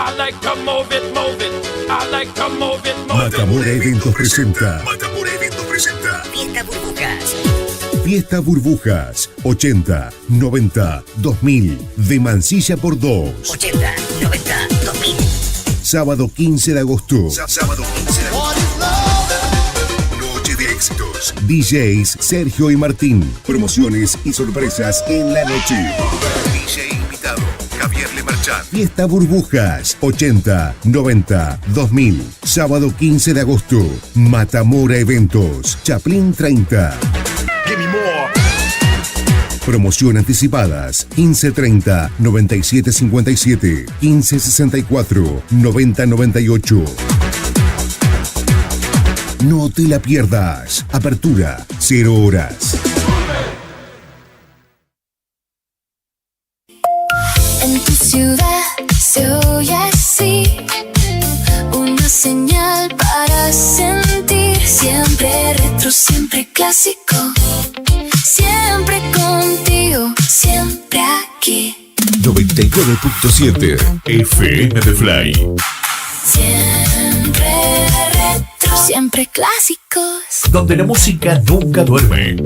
I like to move it, move it. I like to move it, move it. Matamora Eventos presenta. Fiesta Burbujas. Fiesta Burbujas. 80, 90, 2000. De Mansilla por 2. 80, 90, 2000. Sábado 15 de agosto. Noche de éxitos. DJs Sergio y Martín. Promociones y sorpresas en la noche. DJ invitado Javier Lemarchand. Fiesta Burbujas. 80, 90, 2000. Sábado 15 de agosto. Matamora Eventos. Chaplin 30. Promoción anticipadas 1530 9757 1564 9098. No te la pierdas. Apertura 0 horas. En tu ciudad se oye así, una señal para sentir. Siempre retro, siempre clásico, siempre contigo, siempre aquí. 99.7 FM de Fly. Siempre retro, siempre clásicos. Donde la música nunca duerme.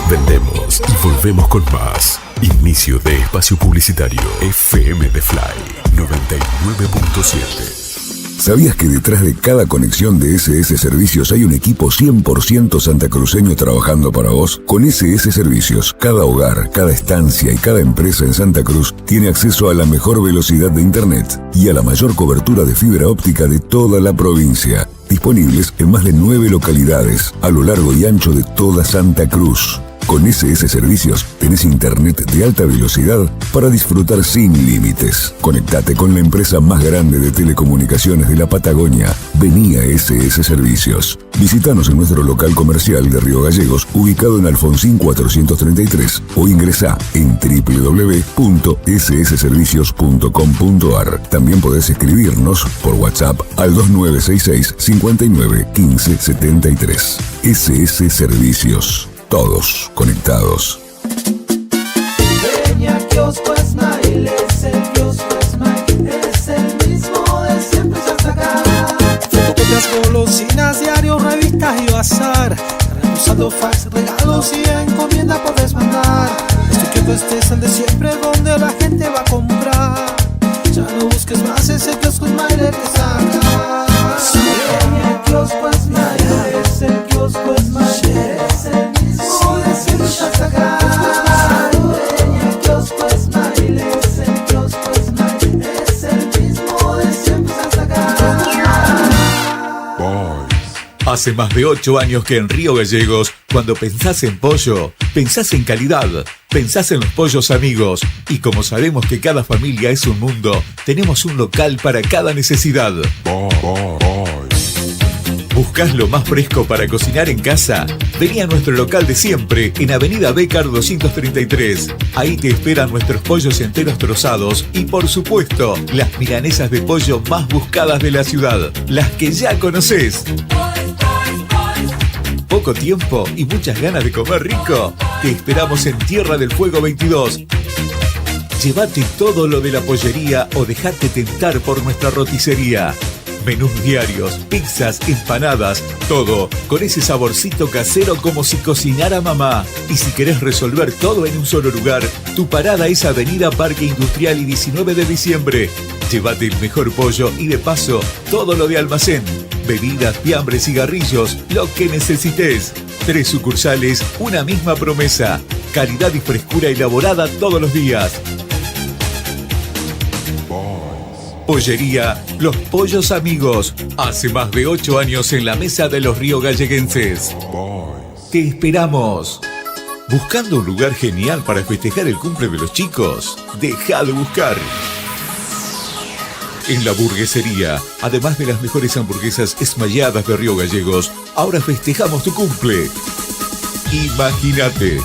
Vendemos y volvemos con más. Inicio de espacio publicitario. FM de Fly 99.7. ¿Sabías que detrás de cada conexión de SS Servicios hay un equipo 100% santacruceño trabajando para vos? Con SS Servicios, cada hogar, cada estancia y cada empresa en Santa Cruz tiene acceso a la mejor velocidad de Internet y a la mayor cobertura de fibra óptica de toda la provincia. Disponibles en más de 9 localidades a lo largo y ancho de toda Santa Cruz. Con SS Servicios tenés internet de alta velocidad para disfrutar sin límites. Conectate con la empresa más grande de telecomunicaciones de la Patagonia. Vení a SS Servicios. Visítanos en nuestro local comercial de Río Gallegos, ubicado en Alfonsín 433, o ingresá en www.ssservicios.com.ar. También podés escribirnos por WhatsApp al 2966 59 15 73. SS Servicios. Todos conectados. Peña Kiosco Smile, es el kiosco Smile, es el mismo de siempre hasta acá. Fotocopias, golosinas, diarios, revistas y bazar. Usando fax, regalos y encomienda podés mandar. Tu kiosco este es el de siempre donde la gente va a comprar. Ya no busques más, es el kiosco Smile que está acá. Peña Kiosco Smile, es el kiosco Smile, es el mismo de siempre hasta acá. Peña Kiosco Smile, es el kiosco Smile, es el mismo de siempre hasta acá. Hace más de 8 años que en Río Gallegos, cuando pensás en pollo, pensás en calidad, pensás en los pollos amigos. Y como sabemos que cada familia es un mundo, tenemos un local para cada necesidad. ¿Buscás lo más fresco para cocinar en casa? Vení a nuestro local de siempre, en Avenida Bécar 233. Ahí te esperan nuestros pollos enteros trozados y, por supuesto, las milanesas de pollo más buscadas de la ciudad, las que ya conocés. ¿Poco tiempo y muchas ganas de comer rico? Te esperamos en Tierra del Fuego 22. Llévate todo lo de la pollería o dejate tentar por nuestra roticería. Menús diarios, pizzas, empanadas, todo con ese saborcito casero como si cocinara mamá. Y si querés resolver todo en un solo lugar, tu parada es Avenida Parque Industrial y 19 de diciembre. Llévate el mejor pollo y de paso todo lo de almacén. Bebidas, fiambres, cigarrillos, lo que necesites. 3 sucursales, una misma promesa. Calidad y frescura elaborada todos los días. Pollería Los Pollos Amigos. Hace más de 8 años en la mesa de los río galleguenses. Te esperamos. ¿Buscando un lugar genial para festejar el cumple de los chicos? Deja de buscar. En la Burguesería, además de las mejores hamburguesas esmalladas de Río Gallegos, ahora festejamos tu cumple. Imagínate.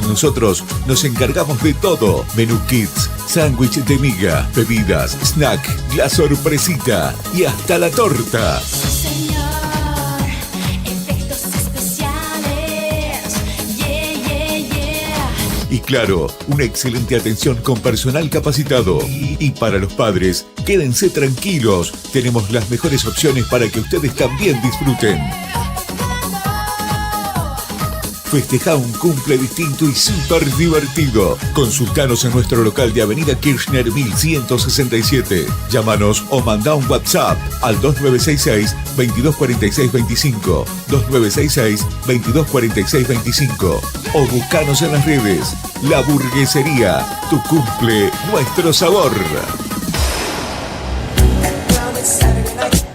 Nosotros nos encargamos de todo. Menú kits, sándwich de miga, bebidas, snack, la sorpresita y hasta la torta. Señor, efectos especiales. Yeah, yeah, yeah. Y claro, una excelente atención con personal capacitado. Y para los padres, quédense tranquilos. Tenemos las mejores opciones para que ustedes también disfruten. Festeja un cumple distinto y súper divertido. Consultanos en nuestro local de Avenida Kirchner 1167. Llámanos o manda un WhatsApp al 2966-224625, 2966-224625 o buscanos en las redes. La Burguesería, tu cumple, nuestro sabor.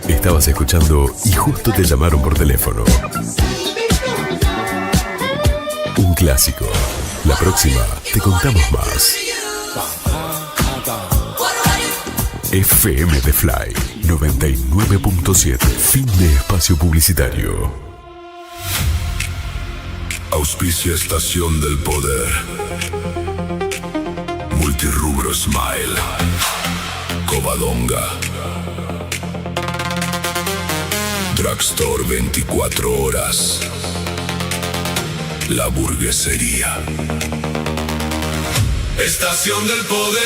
Estabas escuchando y justo te llamaron por teléfono. Un clásico. La próxima te contamos más. FM The Fly 99.7. Fin de espacio publicitario. Auspicia Estación del Poder. Multirrubro Smile. Covadonga. Drugstore 24 horas. La Burguesería. Estación del Poder,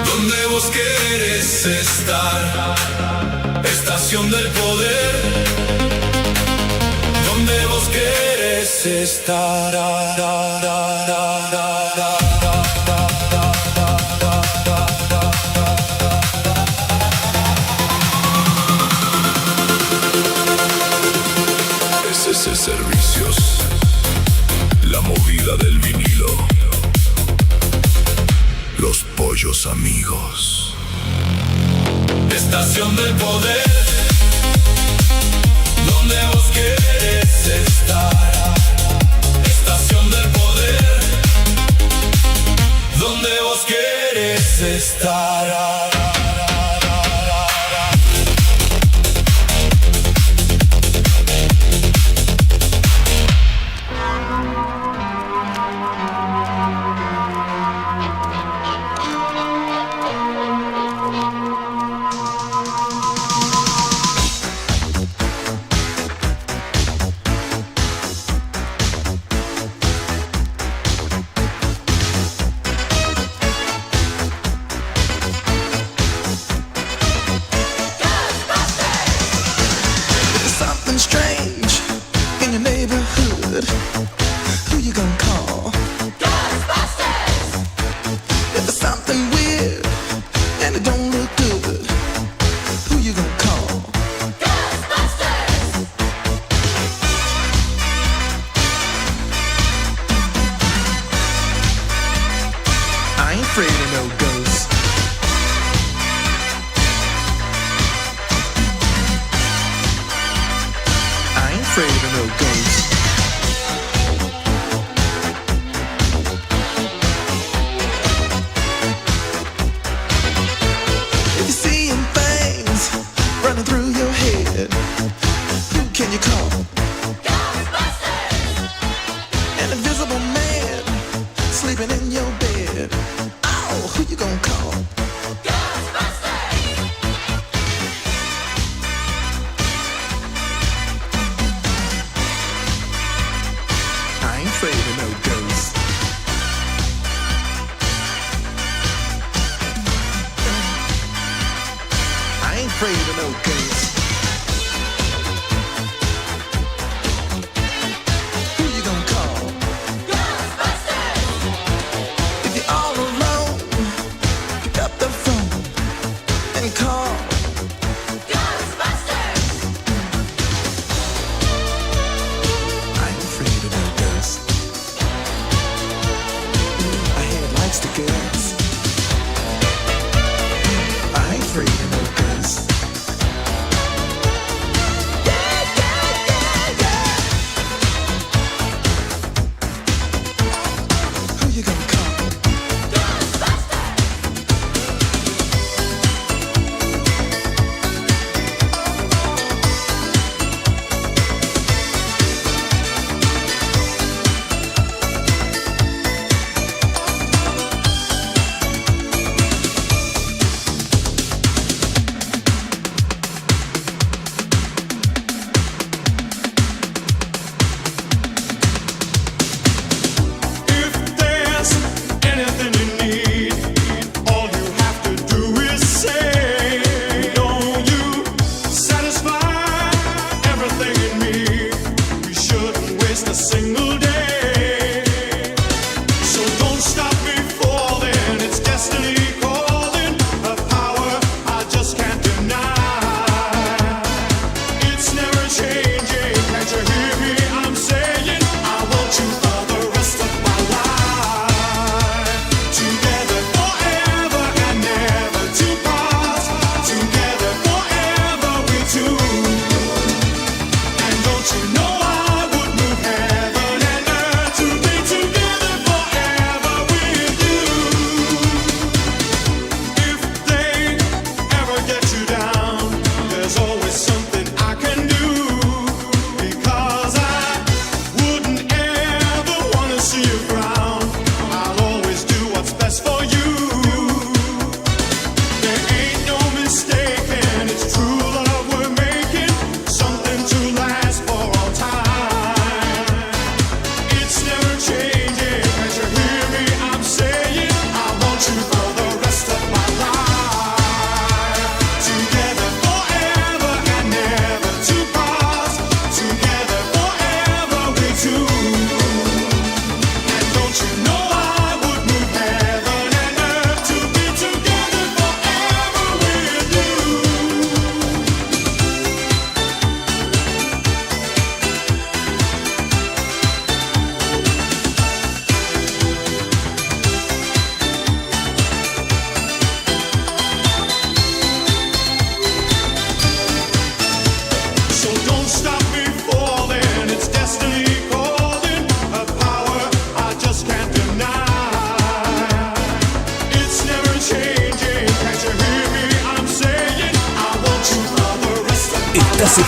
donde vos querés estar. Estación del Poder, donde vos querés estar. Servicios. La movida del vinilo. Los pollos amigos. Estación del Poder, donde vos querés estar. Estación del Poder, donde vos querés estar.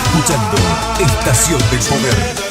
escuchando Estación del Poder.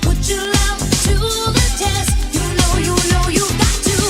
Put your love to the test. You know you got to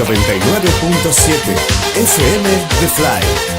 99.7 FM The Fly.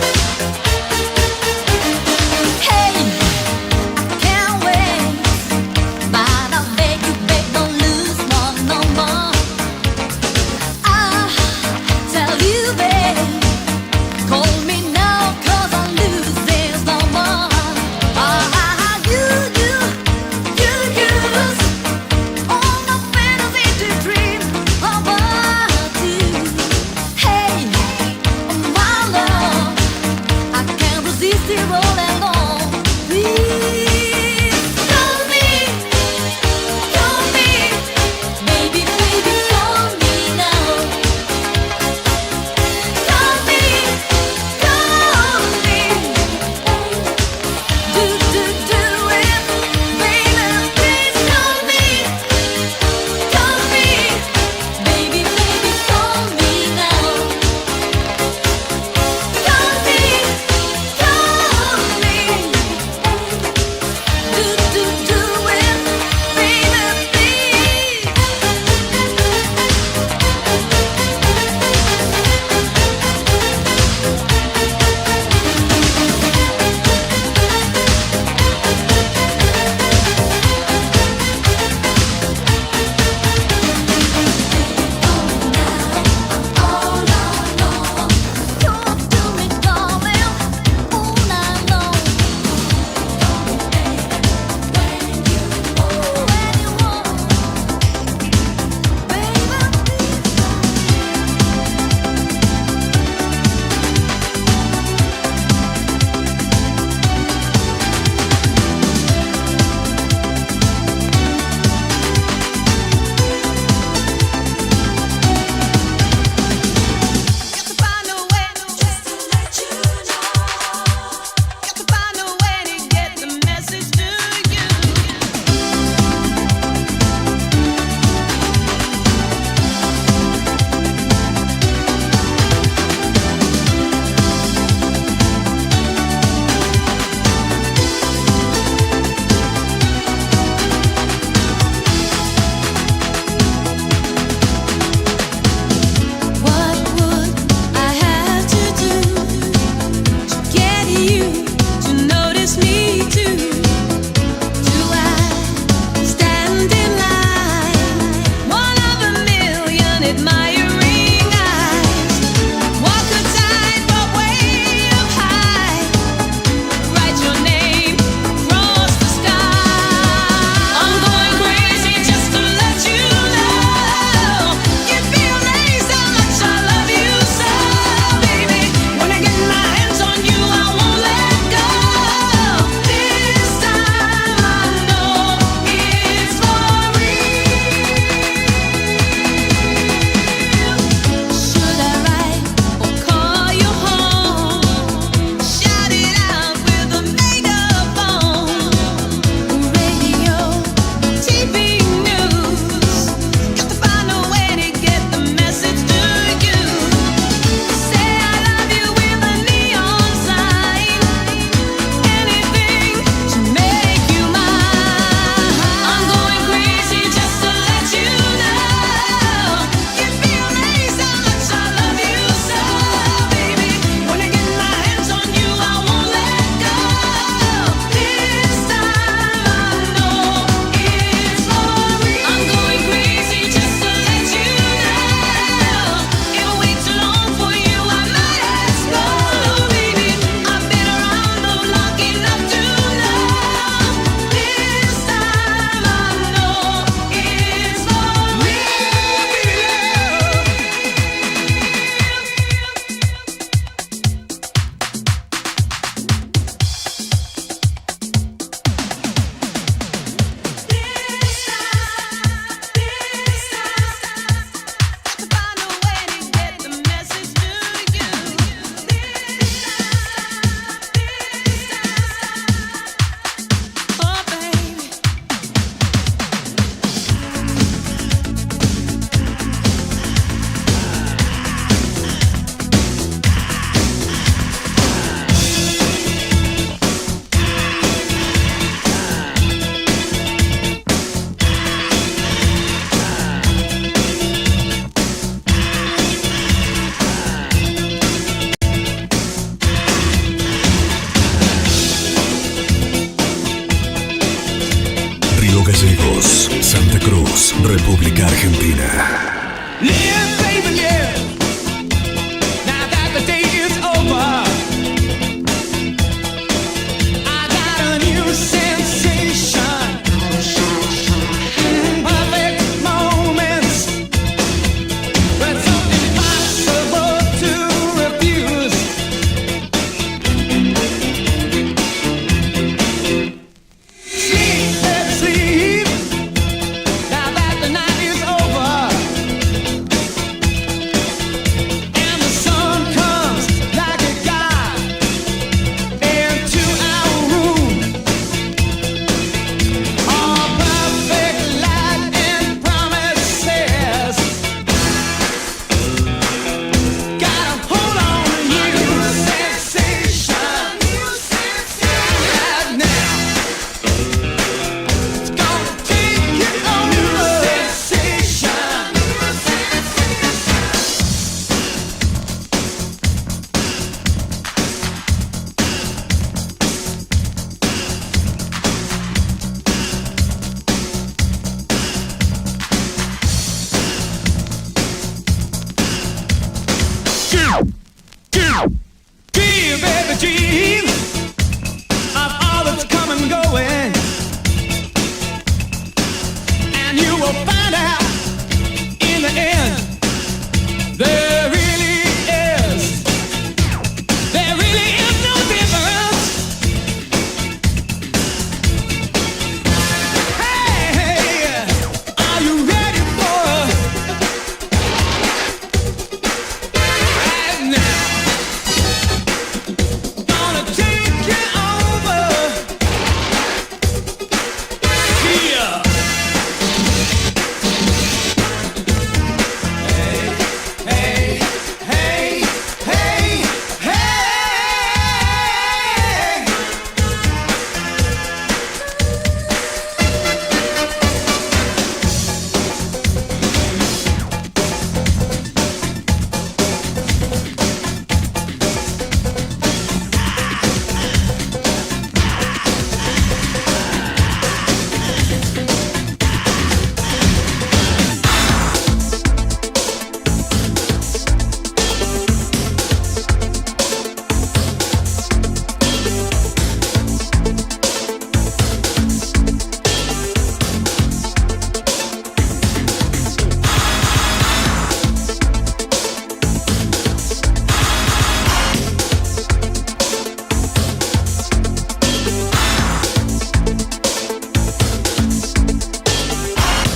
República Argentina.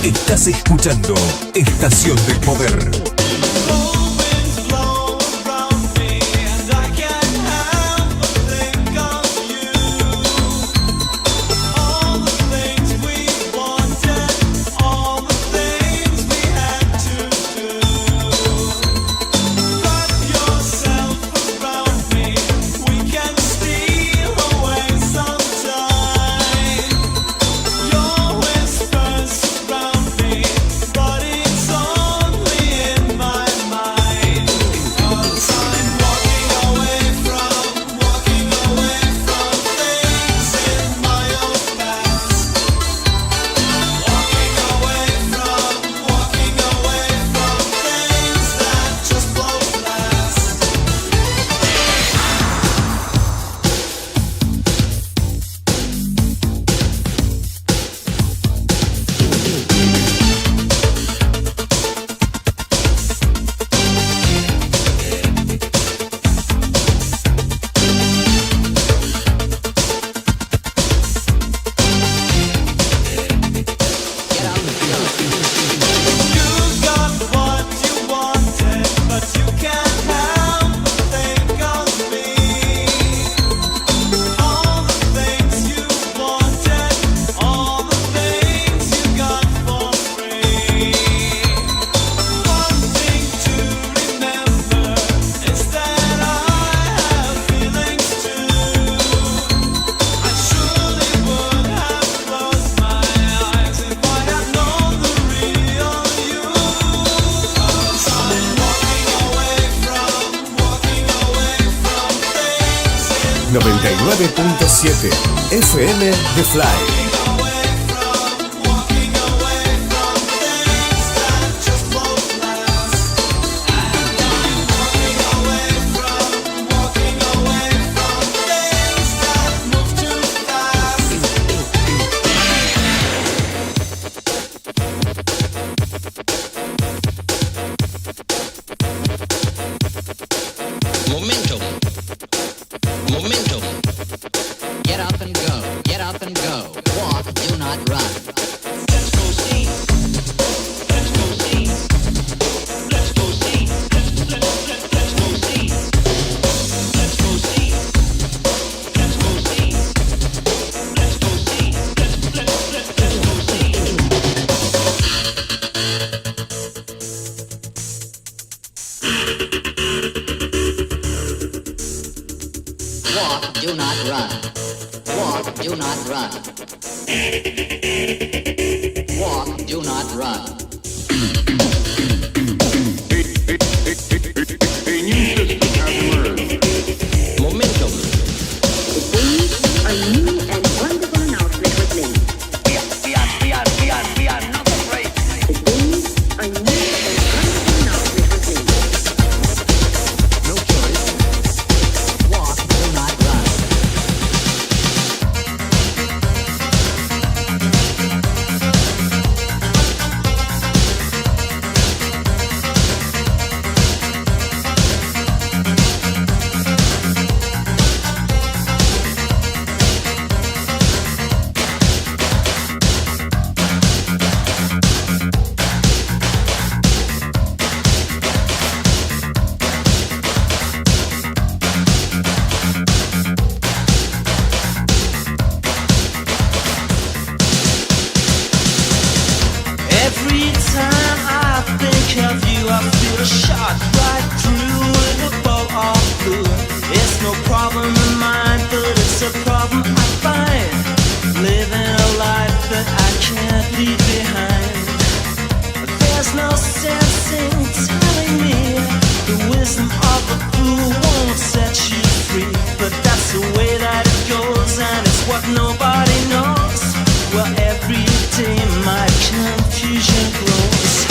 Estás escuchando Estación del Poder. My 99.7 FM The Fly. Walk, do not run. Walk, do not run. Walk, do not run. A new system has emerged. Momentum. A new and wonderful announcement was made. We are not afraid. A new and wonderful announcement was made. No choice. Walk, do not run. Every time I think of you, I feel a shot right through with a bolt of blue. It's no problem of mine, but it's a problem I find. Living a life that I can't leave behind. There's no sense in telling me the wisdom of a fool won't set you free. But that's the way that it goes, and it's what nobody knows. Well, every day my confusion grows.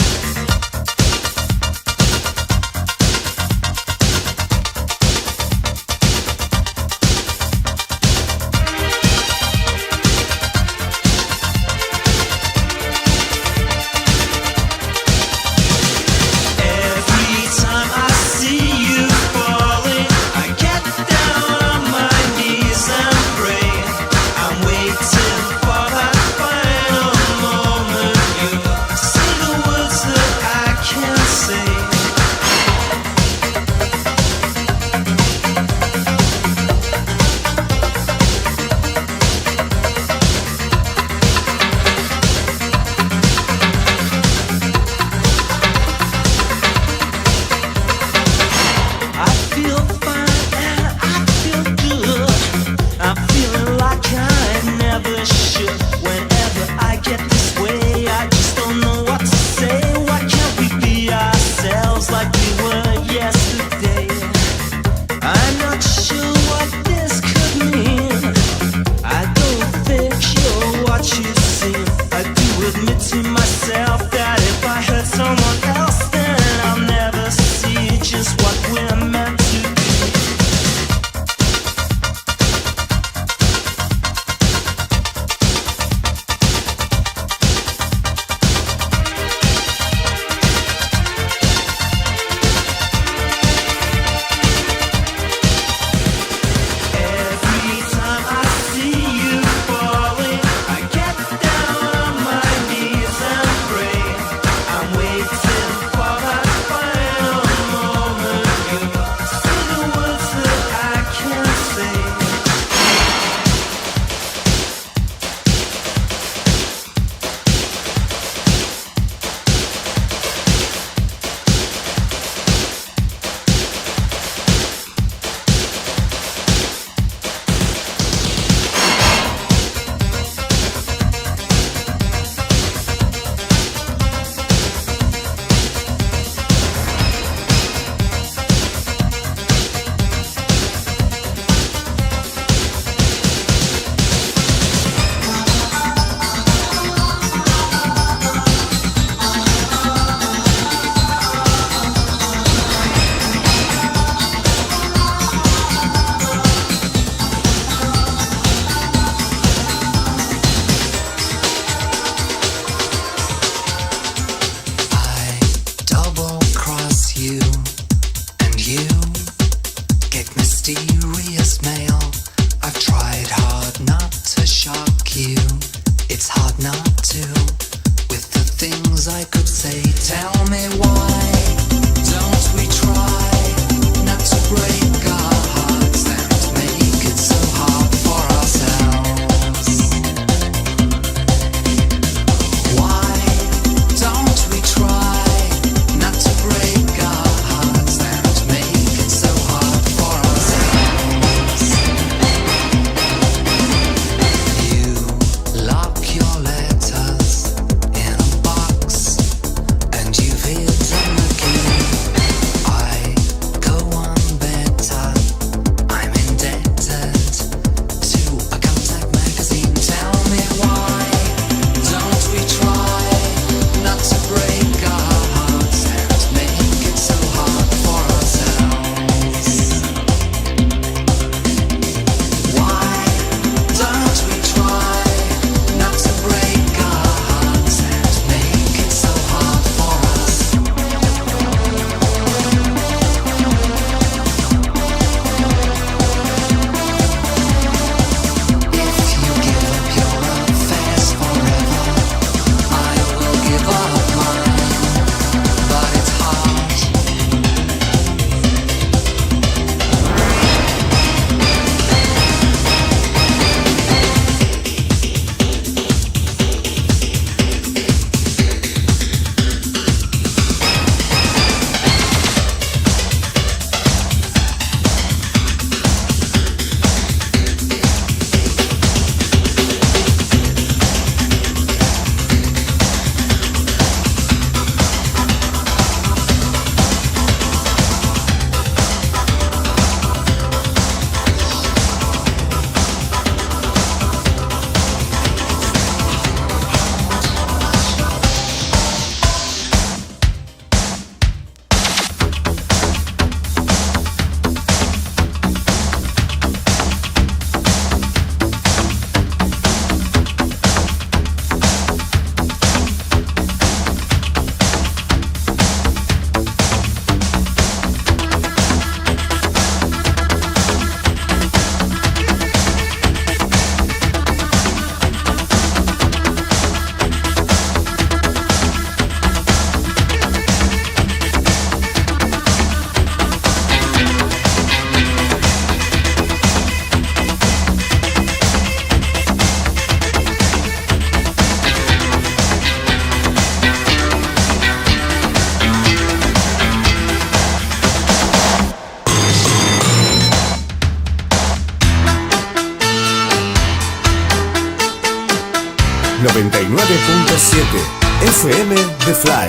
FM The Fly.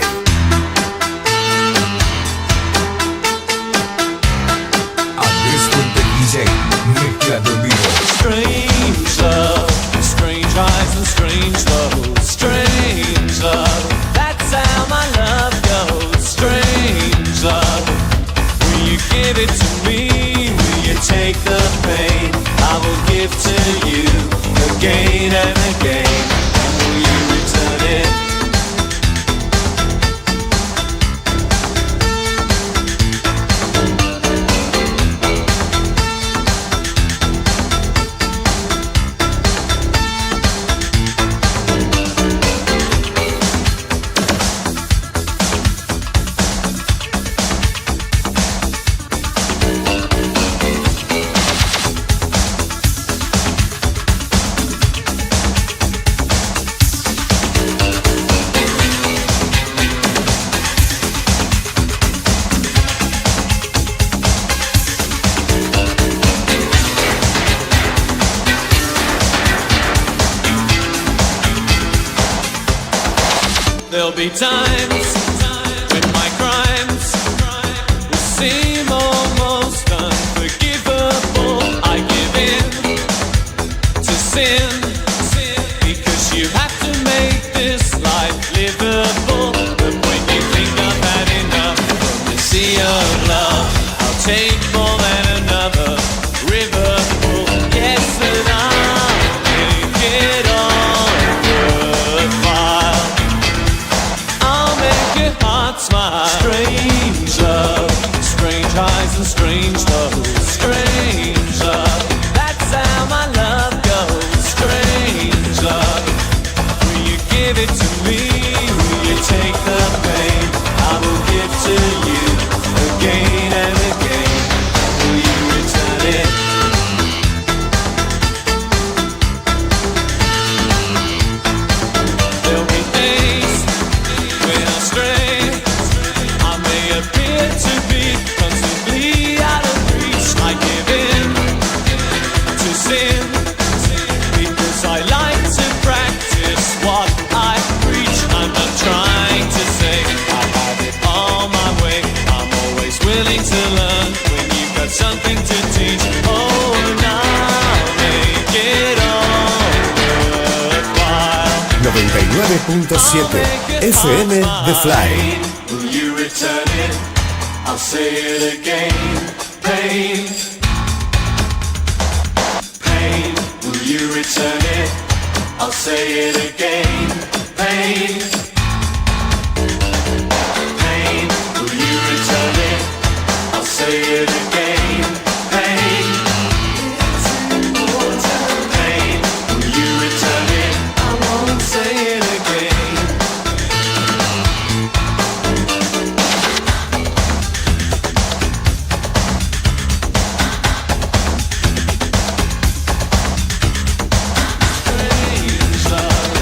Andrés Fuente DJ, mezclando en vivo. Strange love, strange eyes and strange love. Strange love, that's how my love goes. Strange love, will you give it to me? Will you take the pain? I will give to you again and again. And will you return it? There'll be times when my crimes will seem almost unforgivable. I give in to sin because you have to make this life livable. But when you think I've had enough from the sea of love, I'll take more than another river full. Yes, and I'll make it all worthwhile. I'll make your heart smile. Strange love, strange eyes and strange love. Strange love, that's how my love goes. Strange love, will you give it to me? Will you take the pain? I will give to you again and again. Will you return it? There'll be days when I stray. I may appear to be constantly out of reach. I give in to sin because I like to practice what I preach. I'm not trying to say I have it all my way. I'm always willing to learn when you've got something to teach. Oh, and I'll make it all worthwhile. 99.7 FM The Fly. Will you return it? I'll say it again. Pain, pain. Will you return it? I'll say it again. Pain, pain. Will you return it? I'll say it again. Pain, pain. Will you return it? I won't say it again. Strange love.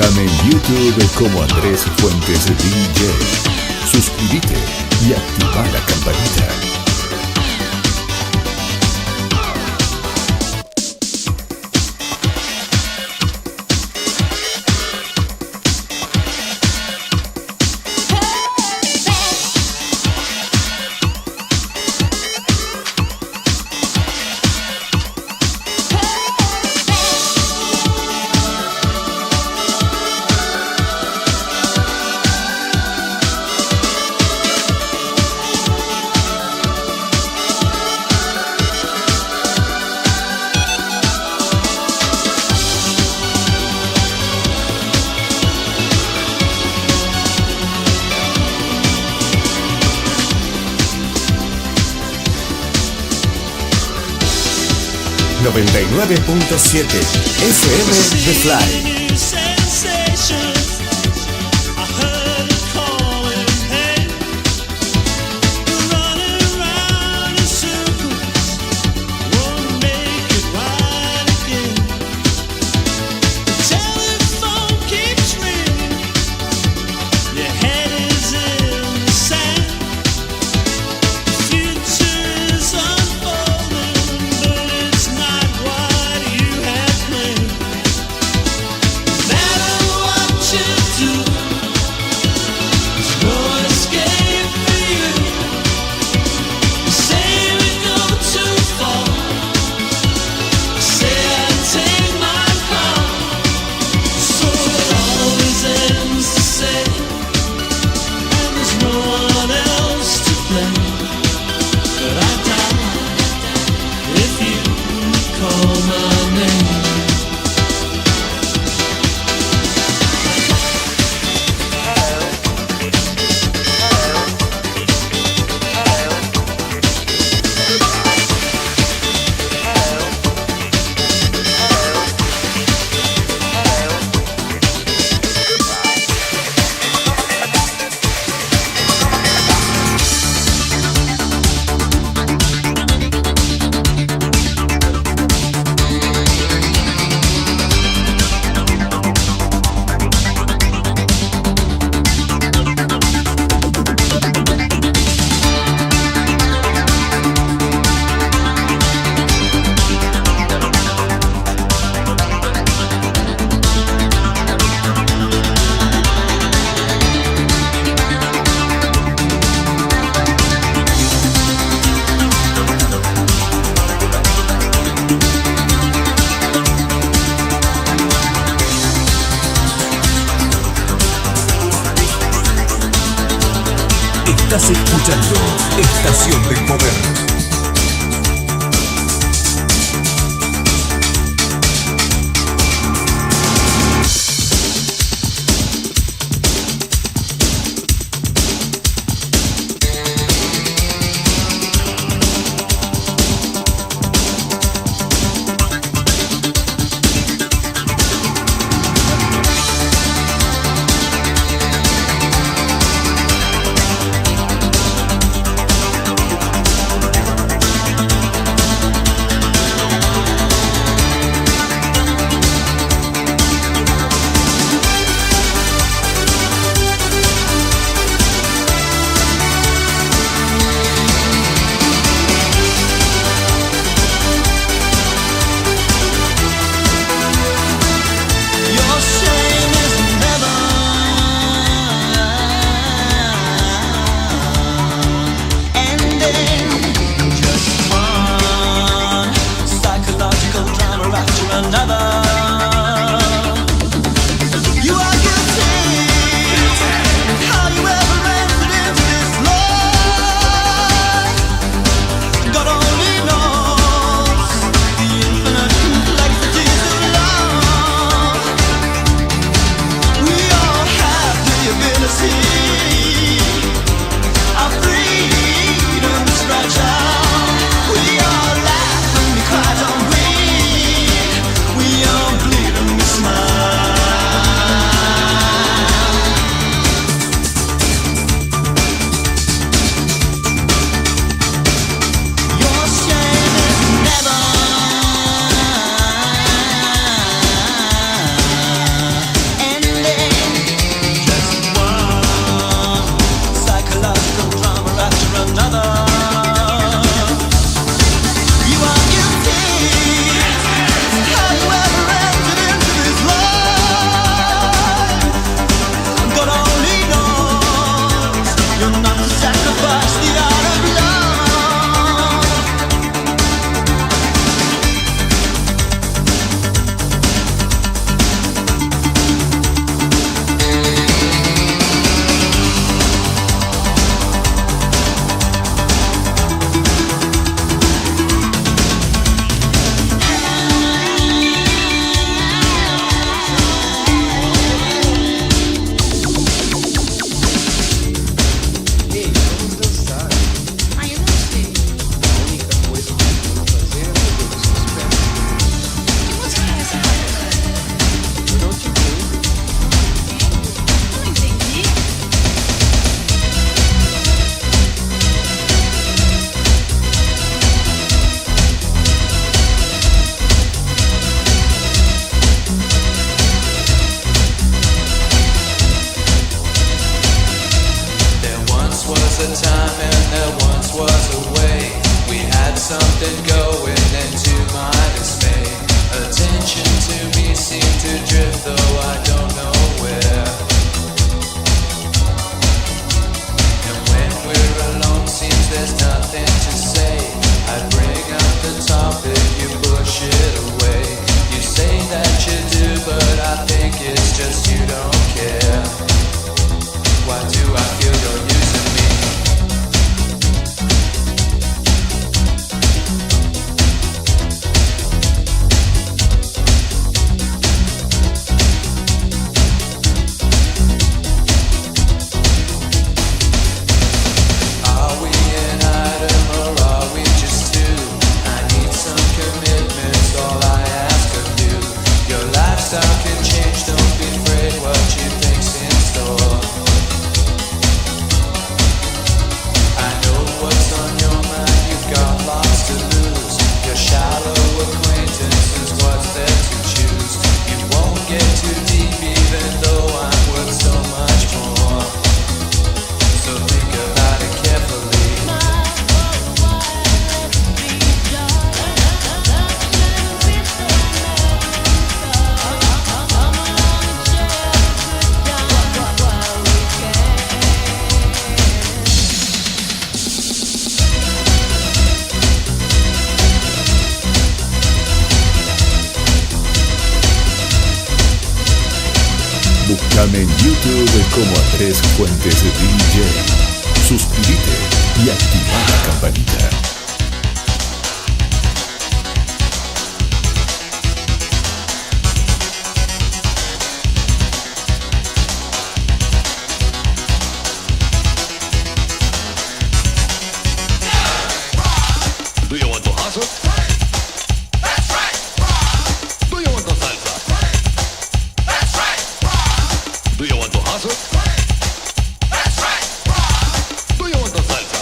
Búscame en YouTube como Andrés Fuentes DJ. Suscríbete y activa la campanita. .7 FM The Fly. Estás escuchando Estación del Poder. something going, and to my dismay, attention to me seemed to drift, though I don't know where. And when we're alone, seems there's nothing to say. I bring up the topic, you push it away. You say that you do, but I think it's just you don't care. Why do I feel you're using me? Are we an item or are we just two? I need some commitments, all I ask of you. Your lifestyle can change, don't be afraid what you think's in store. I know what's on your mind, you've got lots to lose. Your shallow acquaintance is what's there to choose. You won't get too deep even though I'm worth so much more. So think about it carefully. Búscame en YouTube como Andrés Fuentes DJ. Suscríbete y activa la campanita. Do you want to hustle? That's right. Do you want to salsa? That's right. Do you want to hustle? That's right. Do you want to salsa?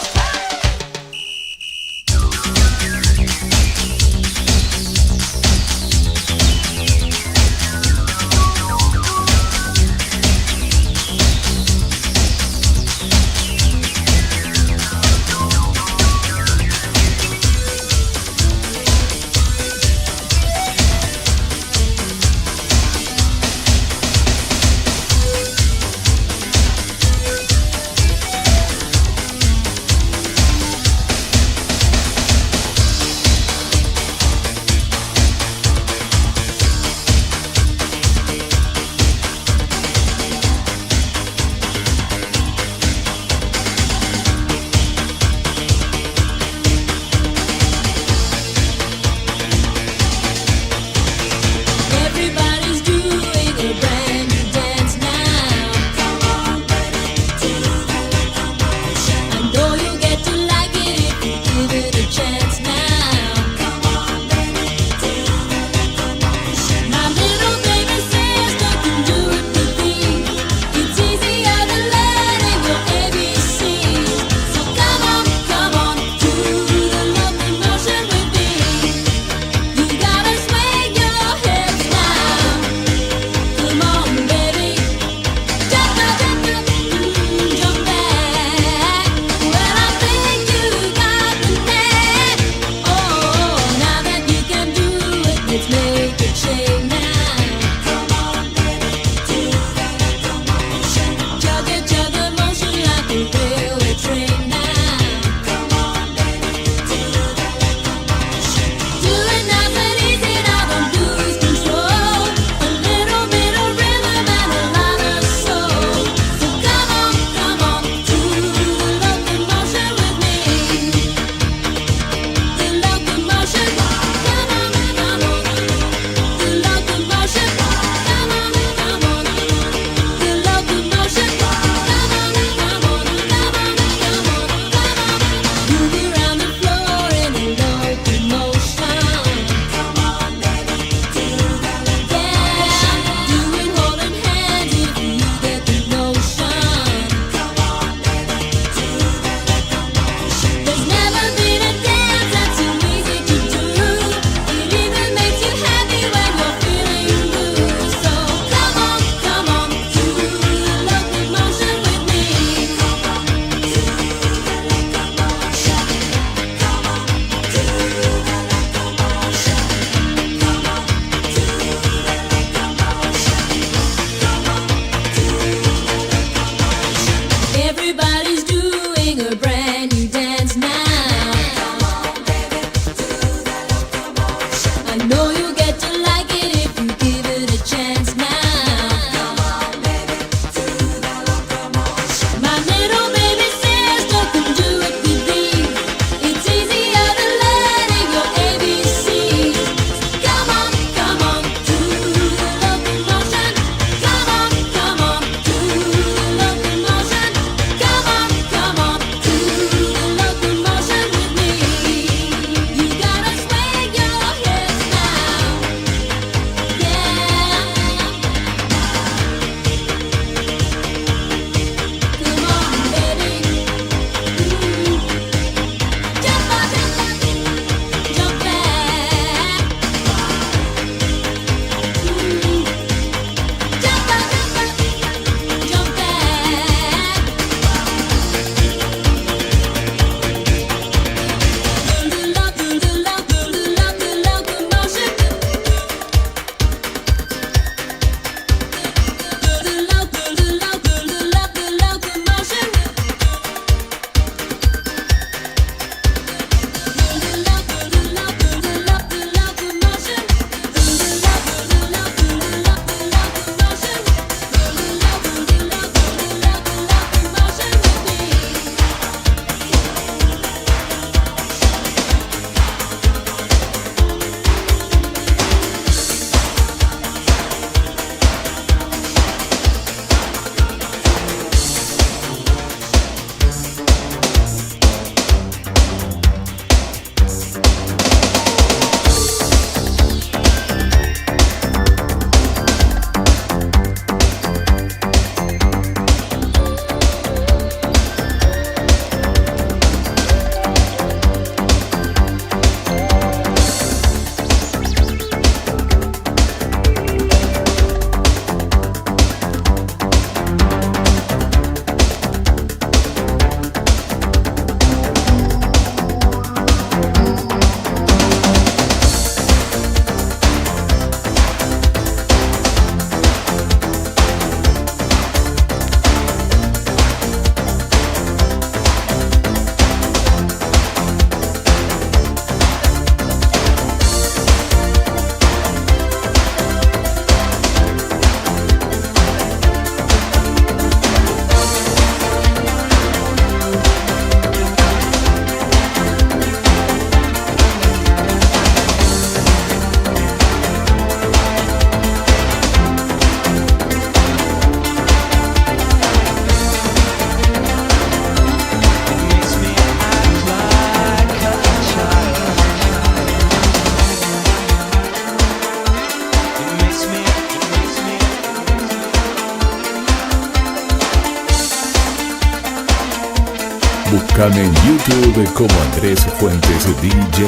Búscame en YouTube como Andrés Fuentes DJ.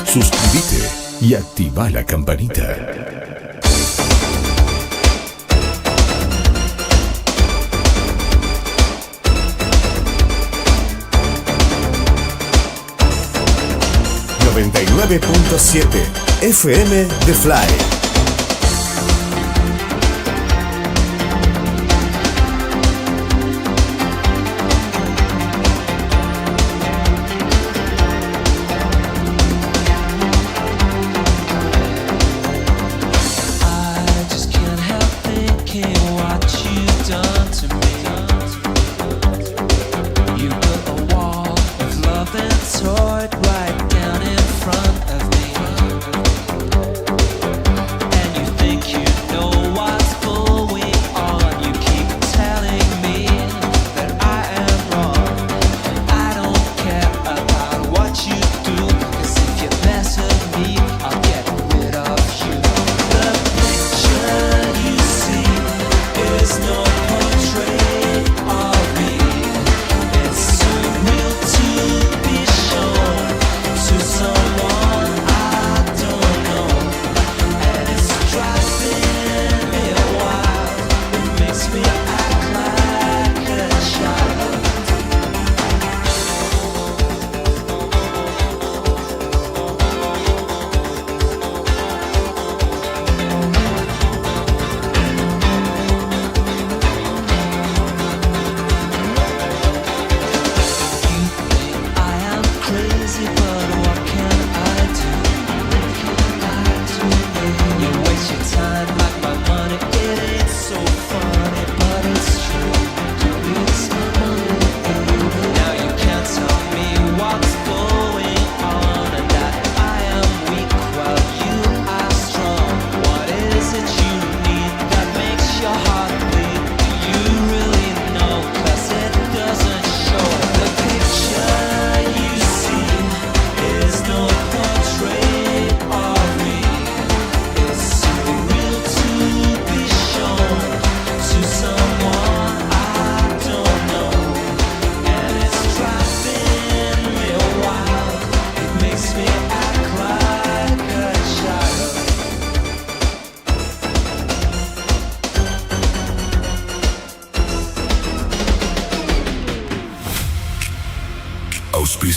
Suscríbete y activa la campanita. .7 FM The Fly. Right down in front of me.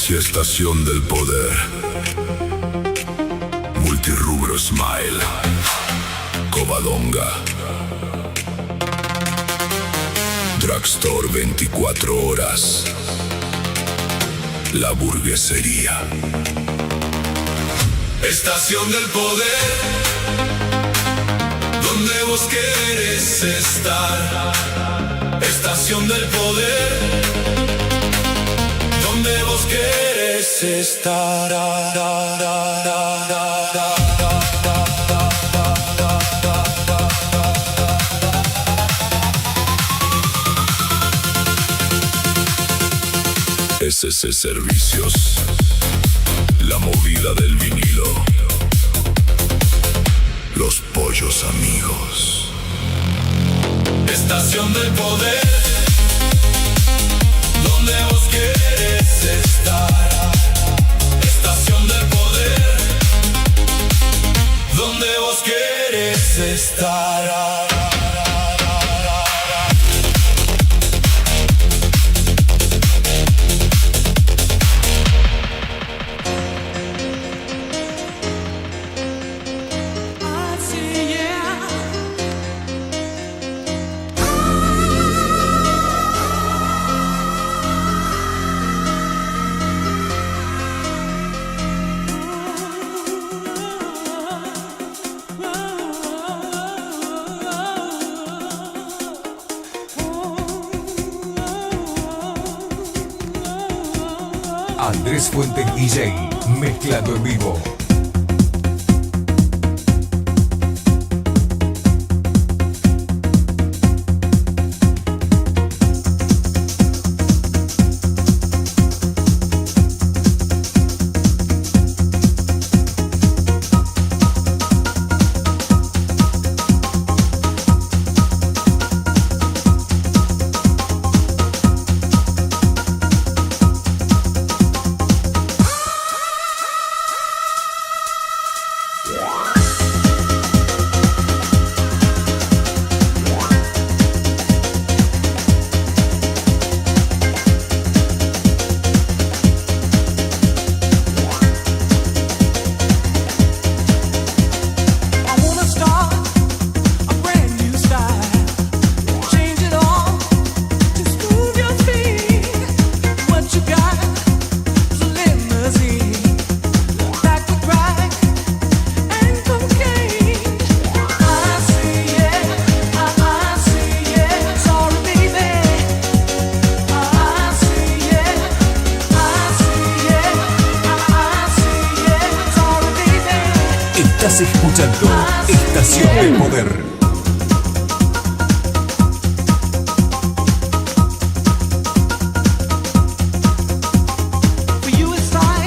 Farmacia Estación del Poder. Multirrubro Smile. Covadonga. Drugstore 24 horas. La Burguesería. Estación del Poder, donde vos querés estar. Estación del Poder, donde vos querés estar. SC Servicios, la movida del vinilo, los pollos amigos. Estación del Poder, donde vos querés estar. Estación del Poder, donde vos querés estar. Andrés Fuentes DJ, mezclando en vivo. Estás escuchando Estación del Poder. I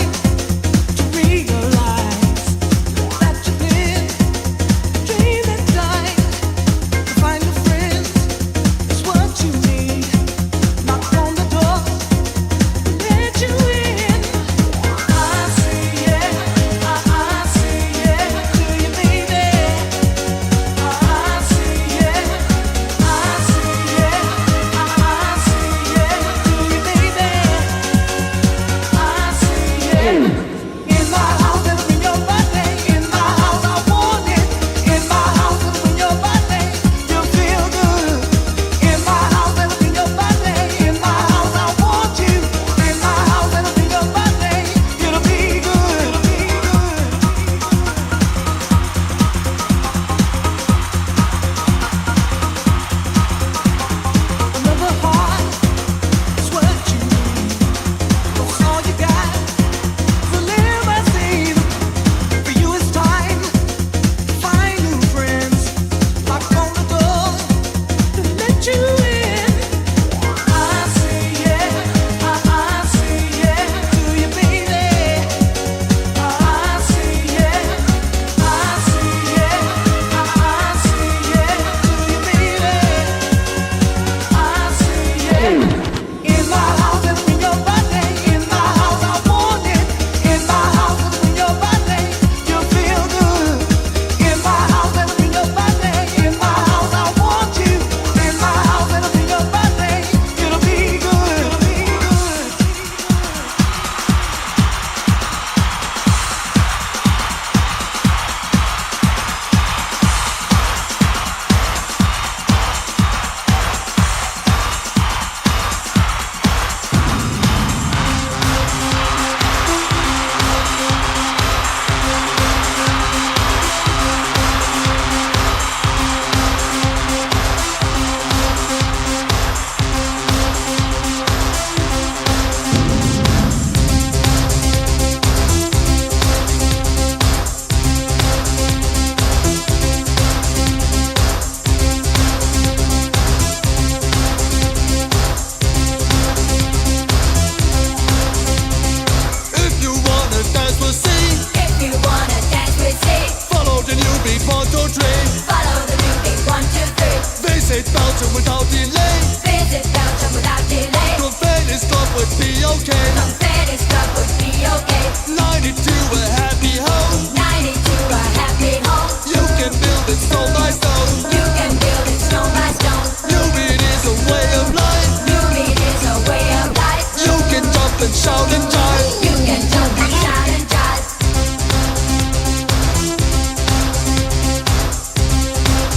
okay. Some said it struck would be okay. 92 a happy home. 92 a happy home. You can build it stone by stone. You can build it stone by stone. New Beat is a way of life. New Beat is a way of life. You can jump and shout and jive. You can jump and shout and jive.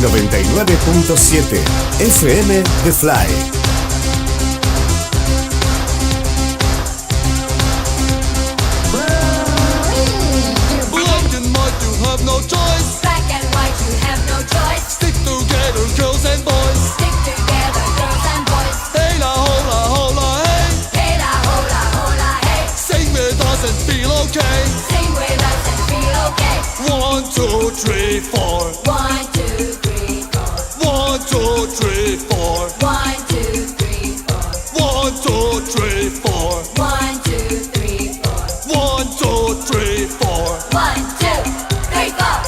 99.7 FM The Fly. Black and white, you have no choice. Black and white, you have no choice. Stick together, girls and boys. Stick together, girls and boys. Hey la hola hola hey. Hey la hola hola hey. Sing with us and feel okay. Sing with us and feel okay. 1, 2, 3, 4. 1, 2, 3, 4. 1, 2, 3, 4. 1, 2, 3, 4. 1, 2, 3, 4. 1, 2, 3, 4. 1, 2, 3, 4. 1, 2, 3, 4.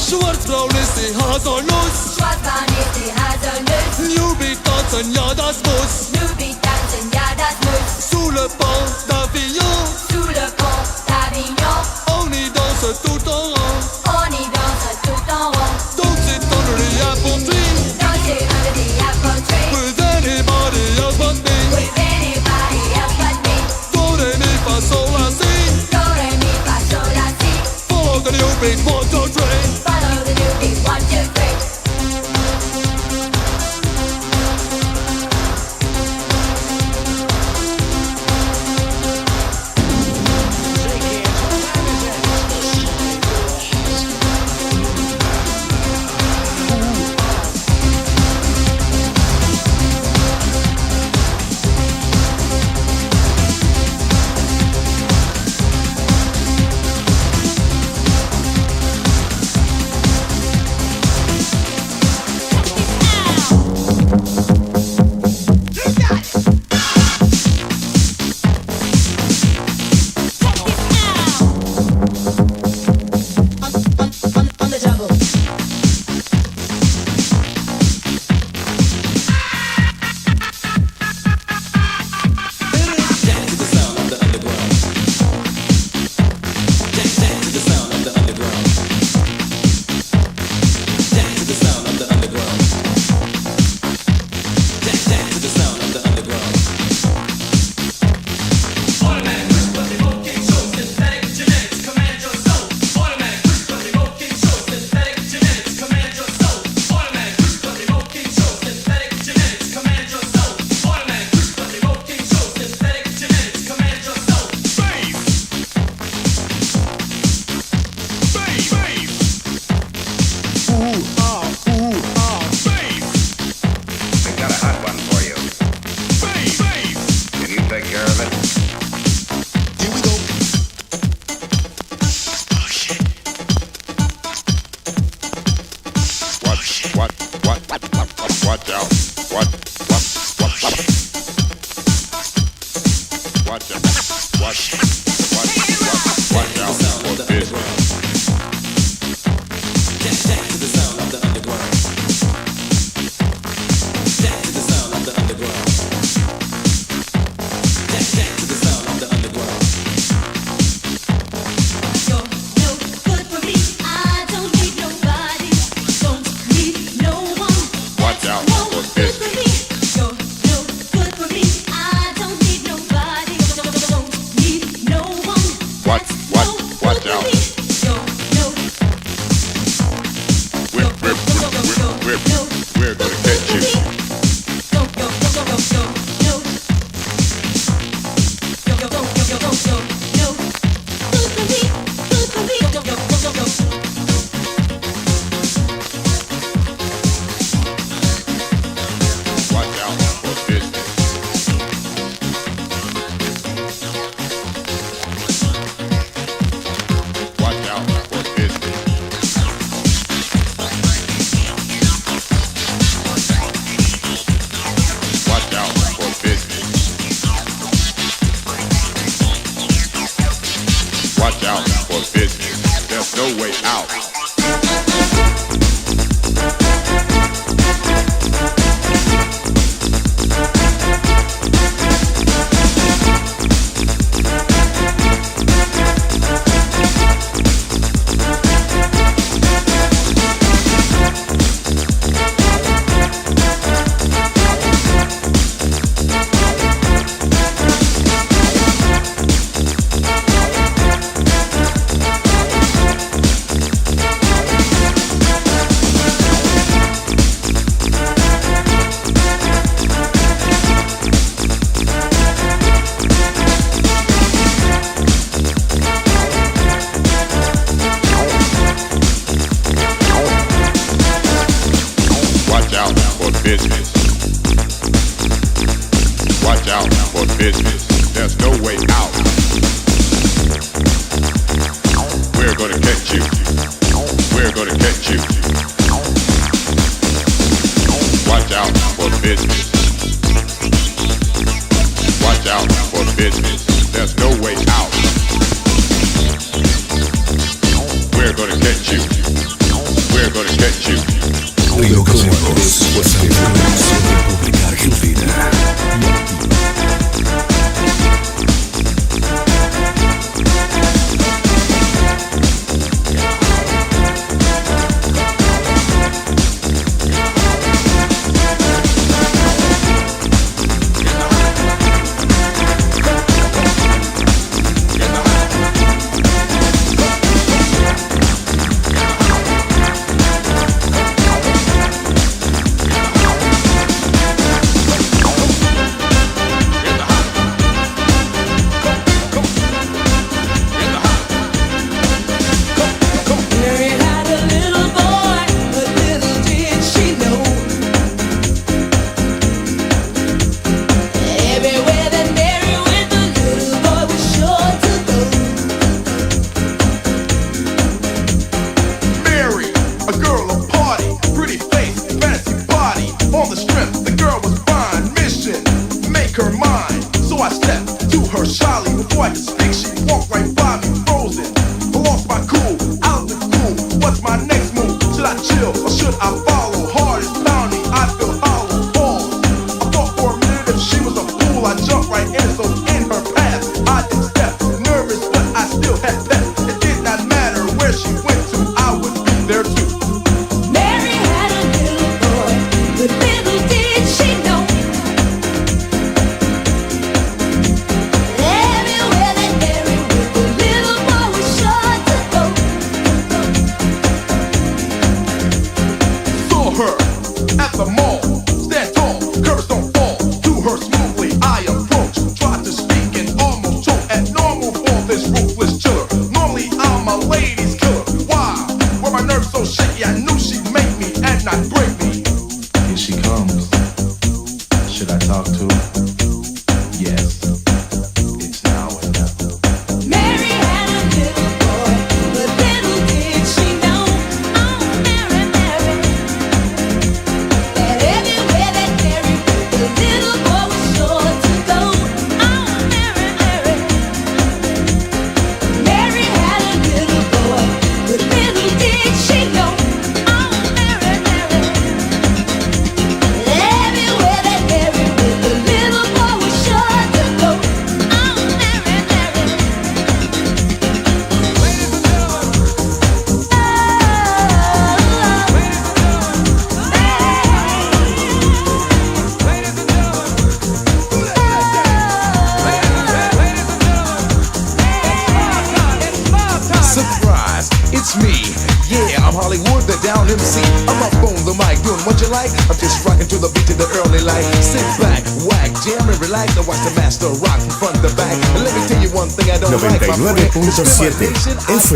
Schwarzbraun ist die Haselnuss. Schwarzbraun ist die Haselnuss. New Beat tanzen, ja das muss. New Beat tanzen, ja das muss. Sous le pont d'Avignon. Sous le pont d'Avignon. On y danse tout en rond. On y danse tout en rond. Dancing under the apple tree. Dancing under the apple tree. With anybody else but me. With anybody else but me. Do re mi fa sol la si. Do re mi fa sol la si. Follow the New Beat 1, 2, 3. Follow the New Beat 1, 2, 3. Watch out for business. There's no way out.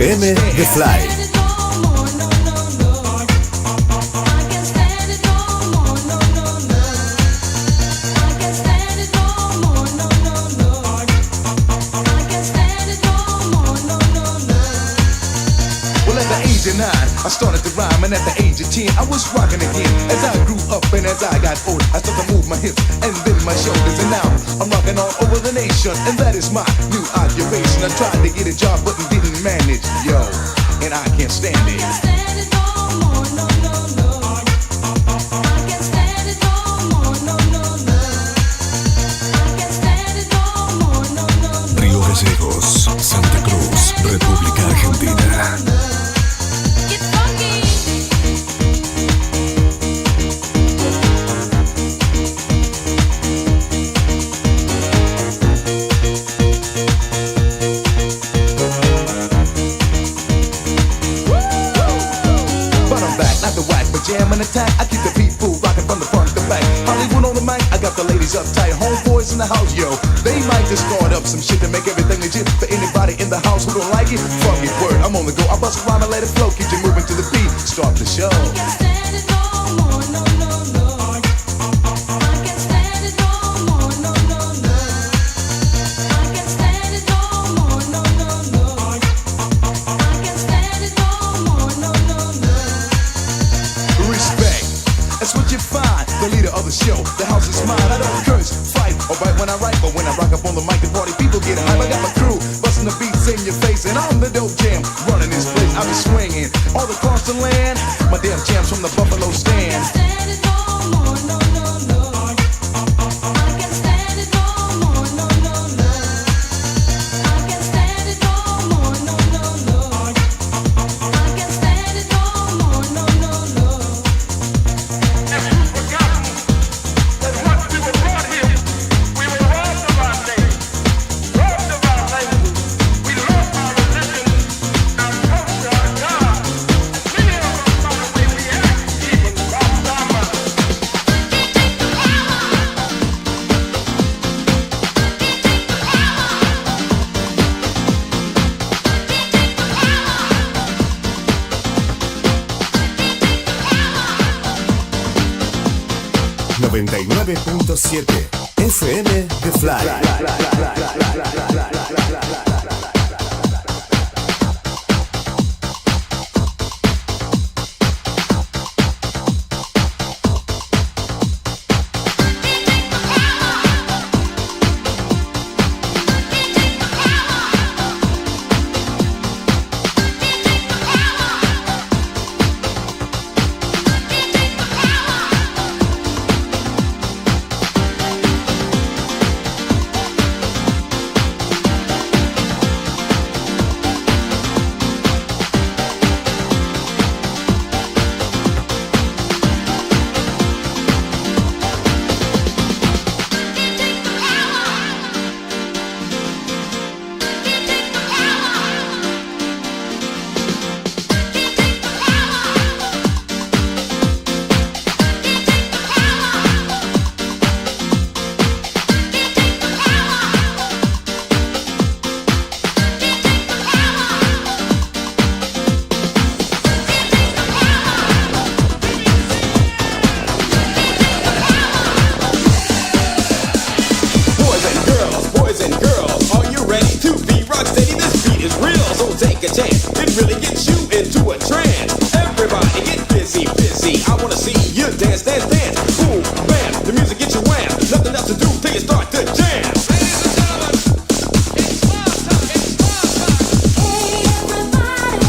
FM The Fly. Well, at the age of 9 I started to rhyme, and at the age of 10, I was rocking again. As I grew up and as I got older, I started to move my hips and then my shoulders, and now I'm rocking all over the nation, and that is my new occupation. I tried to get a job, but didn't manage, yo, and I can't stand it. Río Gallegos, Santa Cruz, República Argentina. Jam and attack, I keep the people rocking from the front to back. Hollywood on the mic, I got the ladies uptight. Homeboys in the house, yo, they might just start up some shit to make everything legit. For anybody in the house who don't like it, fuck it, word, I'm on the go. I bust around and let it flow, keep you moving to the beat, start the show. Show, the house is mine, I don't curse, fight, alright when I write, but when I rock up on the mic, the party people get hype. I got my crew, busting the beats in your face, and I'm the dope jam, running this place, I be swinging, all across the land, my damn jams from the Buffalo stand. FM The Fly.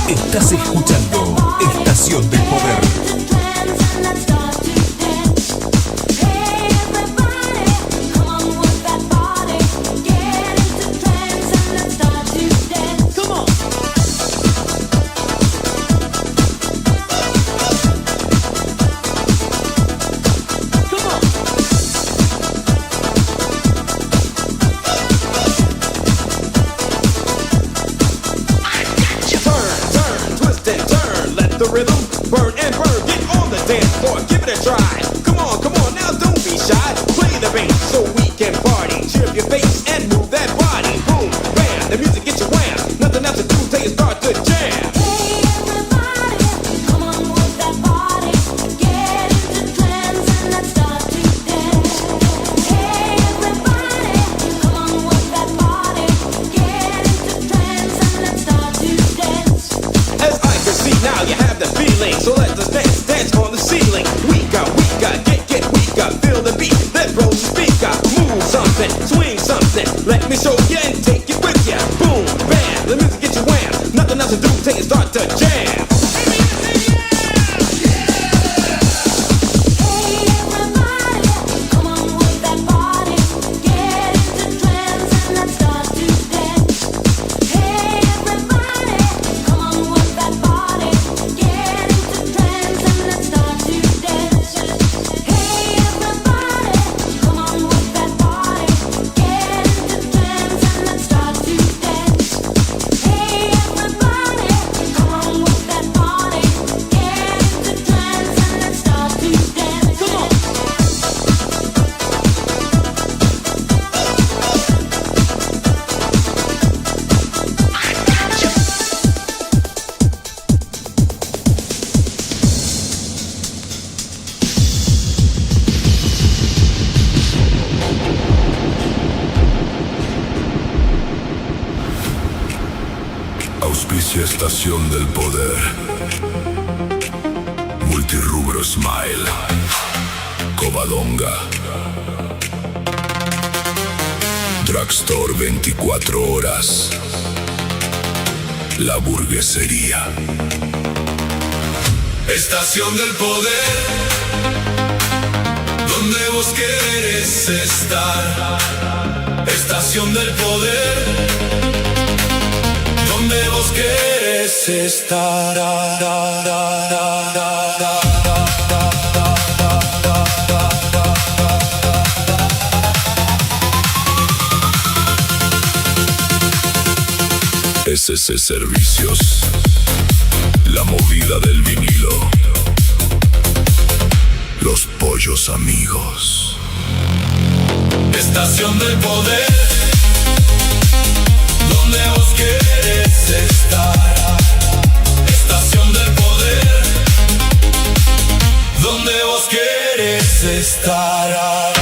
Estás escuchando Estación del Poder. Now you have the beat. feeling. So let us dance, dance on the ceiling. We got, get, we got. Feel the beat, that rolls the speaker. Move something, swing something. Let me show you and take it with ya. Boom, bam, the music gets you wham. Nothing else to do, take it, start to jam. Auspicia Estación del Poder. Multirrubro Smile. Covadonga. Drugstore 24 horas. La Burguesería. Estación del Poder. Donde vos querés estar. Estación del Poder. Donde vos querés estar. SC Servicios. La movida del vinilo. Los pollos amigos. Estación del Poder. Donde vos querés estar. Estación del Poder. Donde vos querés estar.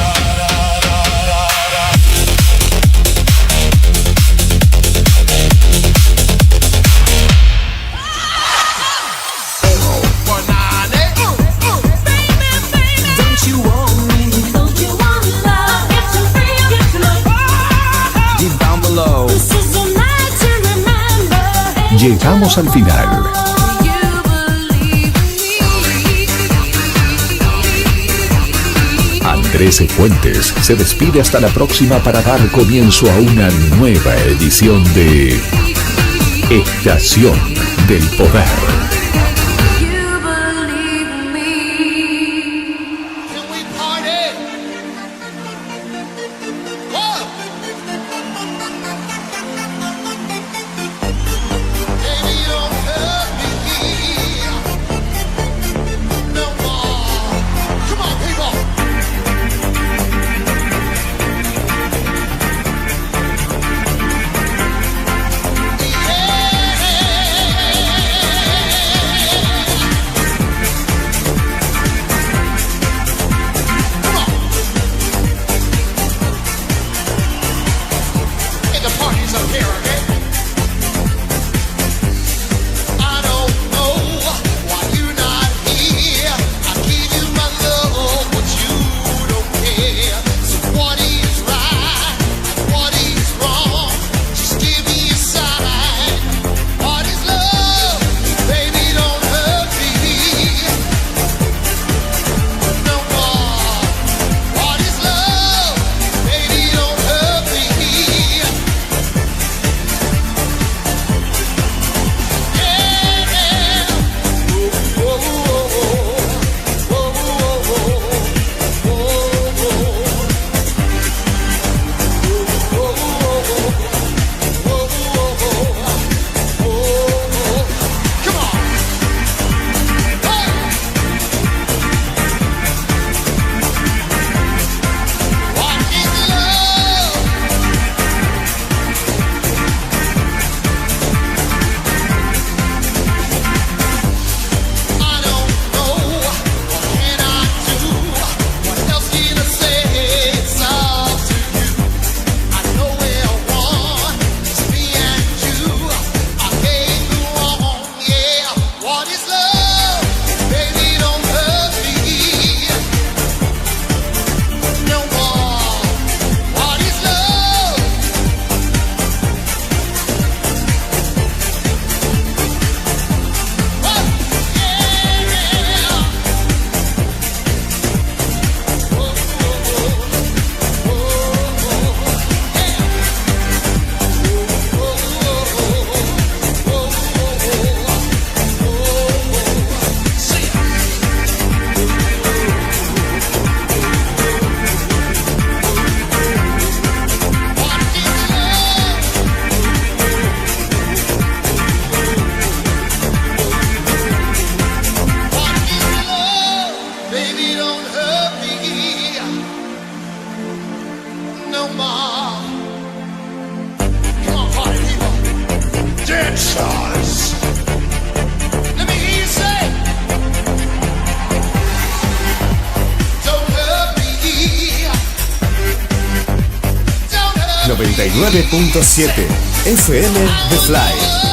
Llegamos al final. Andrés Fuentes se despide hasta la próxima para dar comienzo a una nueva edición de Estación del Poder. stars. Let me hear you say, don't hurry. 99.7 FM The Fly.